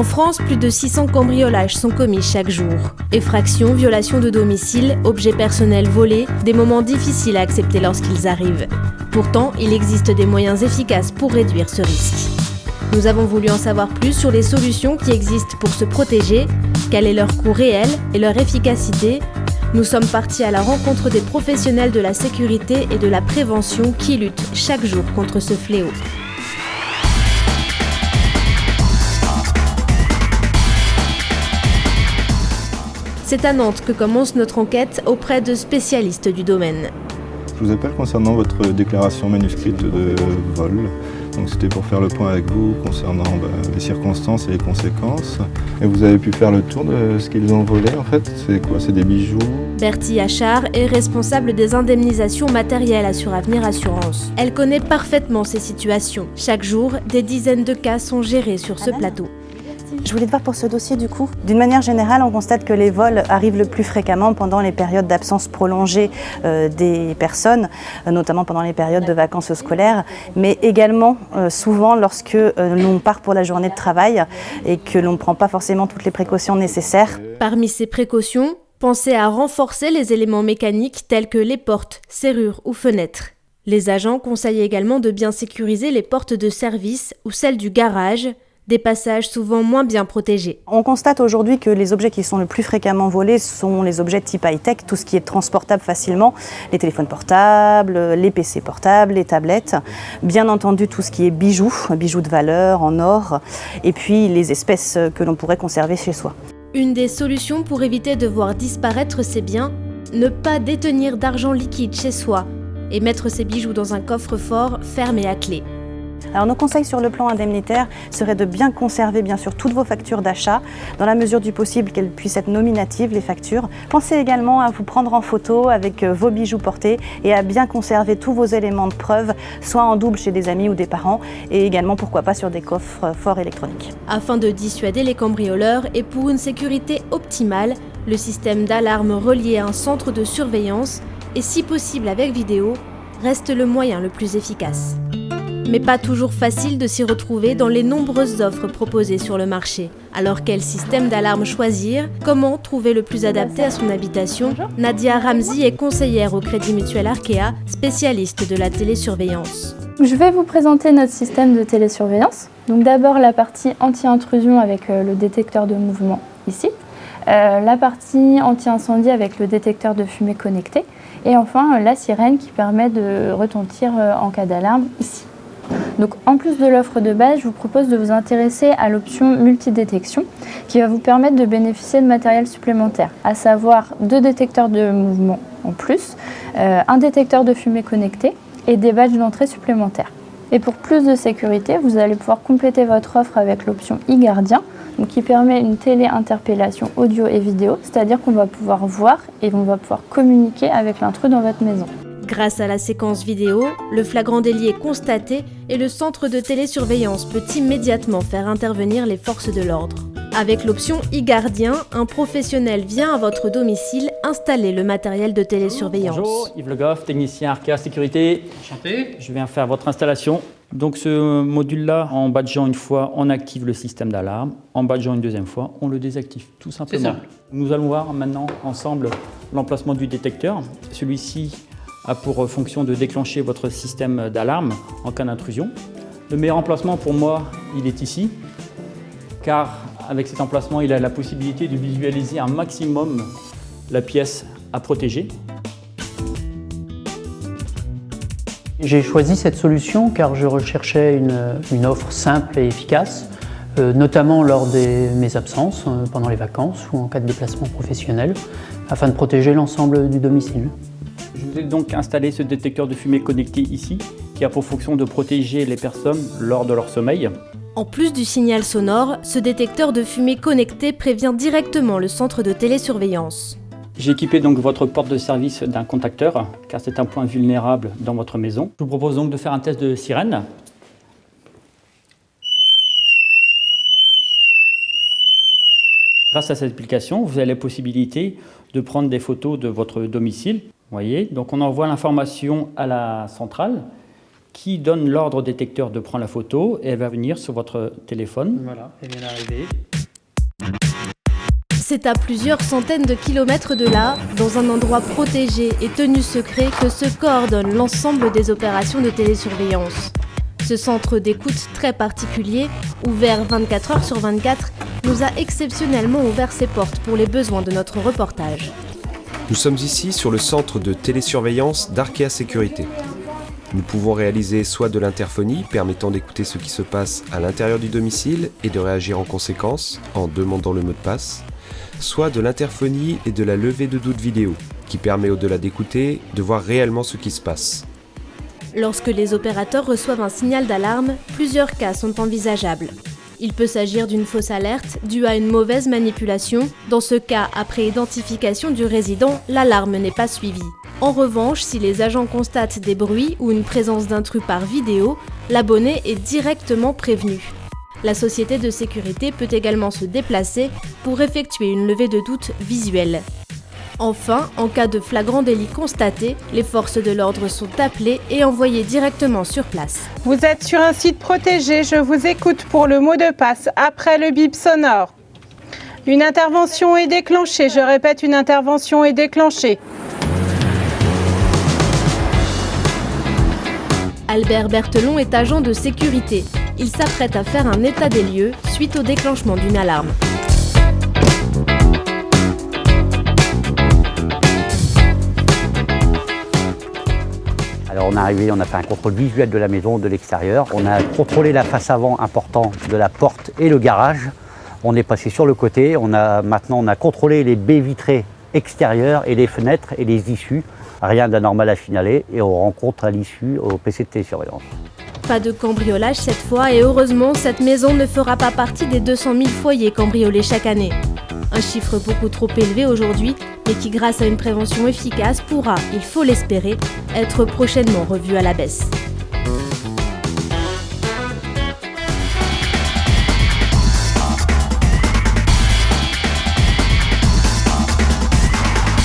En France, plus de 600 cambriolages sont commis chaque jour. Effractions, violations de domicile, objets personnels volés, des moments difficiles à accepter lorsqu'ils arrivent. Pourtant, il existe des moyens efficaces pour réduire ce risque. Nous avons voulu en savoir plus sur les solutions qui existent pour se protéger, quel est leur coût réel et leur efficacité. Nous sommes partis à la rencontre des professionnels de la sécurité et de la prévention qui luttent chaque jour contre ce fléau. C'est à Nantes que commence notre enquête auprès de spécialistes du domaine. Je vous appelle concernant votre déclaration manuscrite de vol. Donc c'était pour faire le point avec vous concernant les circonstances et les conséquences. Et vous avez pu faire le tour de ce qu'ils ont volé en fait. C'est quoi? C'est des bijoux? Bertie Achard est responsable des indemnisations matérielles à Suravenir Assurance. Elle connaît parfaitement ces situations. Chaque jour, des dizaines de cas sont gérés sur ce plateau. Je voulais te voir pour ce dossier du coup. D'une manière générale, on constate que les vols arrivent le plus fréquemment pendant les périodes d'absence prolongée des personnes, notamment pendant les périodes de vacances scolaires, mais également souvent lorsque l'on part pour la journée de travail et que l'on ne prend pas forcément toutes les précautions nécessaires. Parmi ces précautions, pensez à renforcer les éléments mécaniques tels que les portes, serrures ou fenêtres. Les agents conseillent également de bien sécuriser les portes de service ou celles du garage, des passages souvent moins bien protégés. On constate aujourd'hui que les objets qui sont le plus fréquemment volés sont les objets type high-tech, tout ce qui est transportable facilement, les téléphones portables, les PC portables, les tablettes, bien entendu tout ce qui est bijoux de valeur en or, et puis les espèces que l'on pourrait conserver chez soi. Une des solutions pour éviter de voir disparaître ces biens, ne pas détenir d'argent liquide chez soi et mettre ses bijoux dans un coffre-fort fermé à clé. Alors nos conseils sur le plan indemnitaire seraient de bien conserver bien sûr toutes vos factures d'achat, dans la mesure du possible qu'elles puissent être nominatives, les factures. Pensez également à vous prendre en photo avec vos bijoux portés et à bien conserver tous vos éléments de preuve, soit en double chez des amis ou des parents, et également pourquoi pas sur des coffres forts électroniques. Afin de dissuader les cambrioleurs et pour une sécurité optimale, le système d'alarme relié à un centre de surveillance, et si possible avec vidéo, reste le moyen le plus efficace. Mais pas toujours facile de s'y retrouver dans les nombreuses offres proposées sur le marché. Alors quel système d'alarme choisir? Comment trouver le plus adapté à son habitation? Nadia Ramzi est conseillère au Crédit Mutuel Arkea, spécialiste de la télésurveillance. Je vais vous présenter notre système de télésurveillance. Donc d'abord la partie anti-intrusion avec le détecteur de mouvement ici. La partie anti-incendie avec le détecteur de fumée connecté. Et enfin la sirène qui permet de retentir en cas d'alarme ici. Donc, en plus de l'offre de base, je vous propose de vous intéresser à l'option multidétection qui va vous permettre de bénéficier de matériel supplémentaire, à savoir 2 détecteurs de mouvement en plus, un détecteur de fumée connecté et des badges d'entrée supplémentaires. Et pour plus de sécurité, vous allez pouvoir compléter votre offre avec l'option e-Gardien, donc qui permet une télé-interpellation audio et vidéo, c'est-à-dire qu'on va pouvoir voir et on va pouvoir communiquer avec l'intrus dans votre maison. Grâce à la séquence vidéo, le flagrant délit est constaté et le centre de télésurveillance peut immédiatement faire intervenir les forces de l'ordre. Avec l'option e-Gardien, un professionnel vient à votre domicile installer le matériel de télésurveillance. Bonjour, Yves Le Goff, technicien Arkea Sécurité. Enchanté. Je viens faire votre installation. Donc ce module-là, en badgeant une fois, on active le système d'alarme. En badgeant une deuxième fois, on le désactive, tout simplement. C'est simple. Nous allons voir maintenant ensemble l'emplacement du détecteur. Celui-ci a pour fonction de déclencher votre système d'alarme en cas d'intrusion. Le meilleur emplacement pour moi, il est ici, car avec cet emplacement, il a la possibilité de visualiser un maximum la pièce à protéger. J'ai choisi cette solution car je recherchais une offre simple et efficace, notamment lors de mes absences, pendant les vacances ou en cas de déplacement professionnel, afin de protéger l'ensemble du domicile. Je vous ai donc installé ce détecteur de fumée connecté ici, qui a pour fonction de protéger les personnes lors de leur sommeil. En plus du signal sonore, ce détecteur de fumée connecté prévient directement le centre de télésurveillance. J'ai équipé donc votre porte de service d'un contacteur, car c'est un point vulnérable dans votre maison. Je vous propose donc de faire un test de sirène. Grâce à cette application, vous avez la possibilité de prendre des photos de votre domicile. Vous voyez, donc on envoie l'information à la centrale qui donne l'ordre au détecteur de prendre la photo et elle va venir sur votre téléphone. Voilà, elle vient d'arriver. C'est à plusieurs centaines de kilomètres de là, dans un endroit protégé et tenu secret, que se coordonne l'ensemble des opérations de télésurveillance. Ce centre d'écoute très particulier, ouvert 24 heures sur 24, nous a exceptionnellement ouvert ses portes pour les besoins de notre reportage. Nous sommes ici sur le centre de télésurveillance d'Arkea Sécurité. Nous pouvons réaliser soit de l'interphonie permettant d'écouter ce qui se passe à l'intérieur du domicile et de réagir en conséquence en demandant le mot de passe, soit de l'interphonie et de la levée de doute vidéo qui permet au-delà d'écouter de voir réellement ce qui se passe. Lorsque les opérateurs reçoivent un signal d'alarme, plusieurs cas sont envisageables. Il peut s'agir d'une fausse alerte due à une mauvaise manipulation. Dans ce cas, après identification du résident, l'alarme n'est pas suivie. En revanche, si les agents constatent des bruits ou une présence d'intrus par vidéo, l'abonné est directement prévenu. La société de sécurité peut également se déplacer pour effectuer une levée de doute visuelle. Enfin, en cas de flagrant délit constaté, les forces de l'ordre sont appelées et envoyées directement sur place. Vous êtes sur un site protégé, je vous écoute pour le mot de passe après le bip sonore. Une intervention est déclenchée, je répète, une intervention est déclenchée. Albert Berthelon est agent de sécurité. Il s'apprête à faire un état des lieux suite au déclenchement d'une alarme. Alors on est arrivé, on a fait un contrôle visuel de la maison, de l'extérieur. On a contrôlé la face avant importante de la porte et le garage. On est passé sur le côté. Maintenant on a contrôlé les baies vitrées extérieures et les fenêtres et les issues. Rien d'anormal à signaler et on rencontre à l'issue au PC de télésurveillance. Pas de cambriolage cette fois et heureusement cette maison ne fera pas partie des 200 000 foyers cambriolés chaque année. Un chiffre beaucoup trop élevé aujourd'hui, mais qui grâce à une prévention efficace pourra, il faut l'espérer, être prochainement revu à la baisse.